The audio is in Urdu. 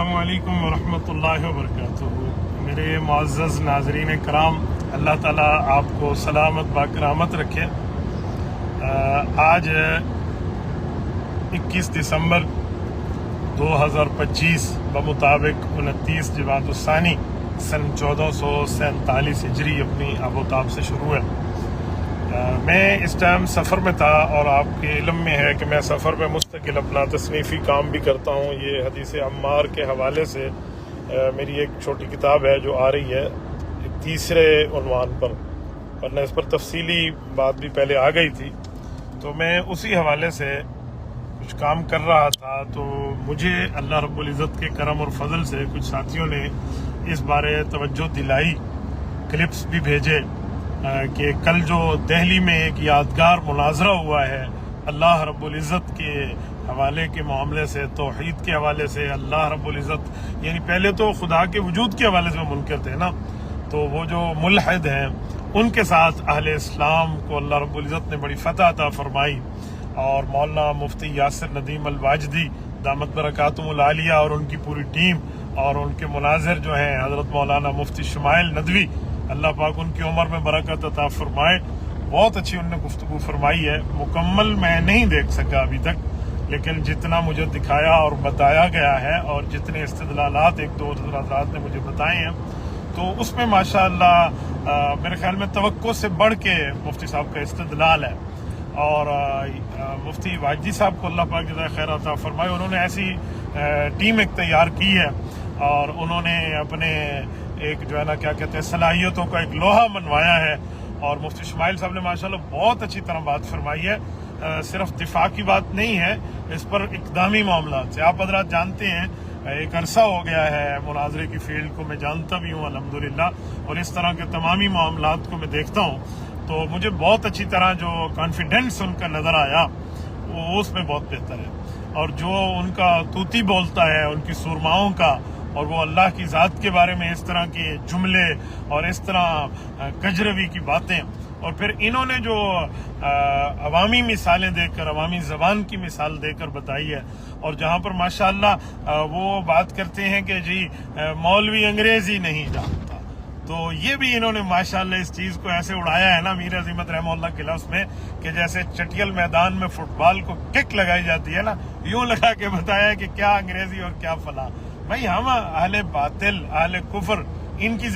السلام علیکم ورحمۃ اللہ وبرکاتہ۔ میرے معزز ناظرین کرام، اللہ تعالیٰ آپ کو سلامت باکرامت رکھے۔ آج 21 دسمبر 2025 بمطابق 29 جمادی الثانی سن 1447 ہجری اپنی آبوتاب سے شروع ہے۔ میں اس ٹائم سفر میں تھا اور آپ کے علم میں ہے کہ میں سفر میں مستقل اپنا تصنیفی کام بھی کرتا ہوں۔ یہ حدیث عمار کے حوالے سے میری ایک چھوٹی کتاب ہے جو آ رہی ہے تیسرے عنوان پر، ورنہ اس پر تفصیلی بات بھی پہلے آ گئی تھی۔ تو میں اسی حوالے سے کچھ کام کر رہا تھا، تو مجھے اللہ رب العزت کے کرم اور فضل سے کچھ ساتھیوں نے اس بارے توجہ دلائی، کلپس بھی بھیجے کہ کل جو دہلی میں ایک یادگار مناظرہ ہوا ہے اللہ رب العزت کے حوالے کے معاملے سے، توحید کے حوالے سے، اللہ رب العزت یعنی پہلے تو خدا کے وجود کے حوالے سے منکر تھے نا، تو وہ جو ملحد ہیں ان کے ساتھ اہل اسلام کو اللہ رب العزت نے بڑی فتح عطا فرمائی، اور مولانا مفتی یاسر ندیم الواجدی دامت برکاتہم العالیہ اور ان کی پوری ٹیم اور ان کے مناظر جو ہیں حضرت مولانا مفتی شمائل ندوی، اللہ پاک ان کی عمر میں برکت عطا فرمائے، بہت اچھی انہوں نے گفتگو فرمائی ہے۔ مکمل میں نہیں دیکھ سکا ابھی تک، لیکن جتنا مجھے دکھایا اور بتایا گیا ہے اور جتنے استدلالات ایک دو حضرات نے مجھے بتائے ہیں، تو اس میں ماشاءاللہ میرے خیال میں توقع سے بڑھ کے مفتی صاحب کا استدلال ہے، اور مفتی واجدی صاحب کو اللہ پاک جزائے خیر عطا فرمائے، انہوں نے ایسی ٹیم ایک تیار کی ہے اور انہوں نے اپنے ایک جو ہے نا کیا کہتے ہیں صلاحیتوں کا ایک لوہا منوایا ہے، اور مفتی شمائل صاحب نے ماشاءاللہ بہت اچھی طرح بات فرمائی ہے۔ صرف دفاع کی بات نہیں ہے، اس پر اقدامی معاملات سے آپ حضرات جانتے ہیں ایک عرصہ ہو گیا ہے مناظرے کی فیلڈ کو میں جانتا بھی ہوں الحمدللہ، اور اس طرح کے تمامی معاملات کو میں دیکھتا ہوں، تو مجھے بہت اچھی طرح جو کانفیڈنس ان کا نظر آیا وہ اس میں بہت بہتر ہے، اور جو ان کا طوطی بولتا ہے ان کی سرماؤں کا، اور وہ اللہ کی ذات کے بارے میں اس طرح کے جملے اور اس طرح کجروی کی باتیں، اور پھر انہوں نے جو عوامی مثالیں دے کر، عوامی زبان کی مثال دے کر بتائی ہے، اور جہاں پر ماشاءاللہ وہ بات کرتے ہیں کہ جی مولوی انگریزی نہیں جانتا، تو یہ بھی انہوں نے ماشاءاللہ اس چیز کو ایسے اڑایا ہے نا میر عظیمت رحمہ اللہ کے لفظ میں، کہ جیسے چٹیل میدان میں فٹ بال کو کک لگائی جاتی ہے نا، یوں لگا کے بتایا کہ کیا انگریزی اور کیا فلاں۔ بھائی ہم اہل باطل، اہل کفر، ان کی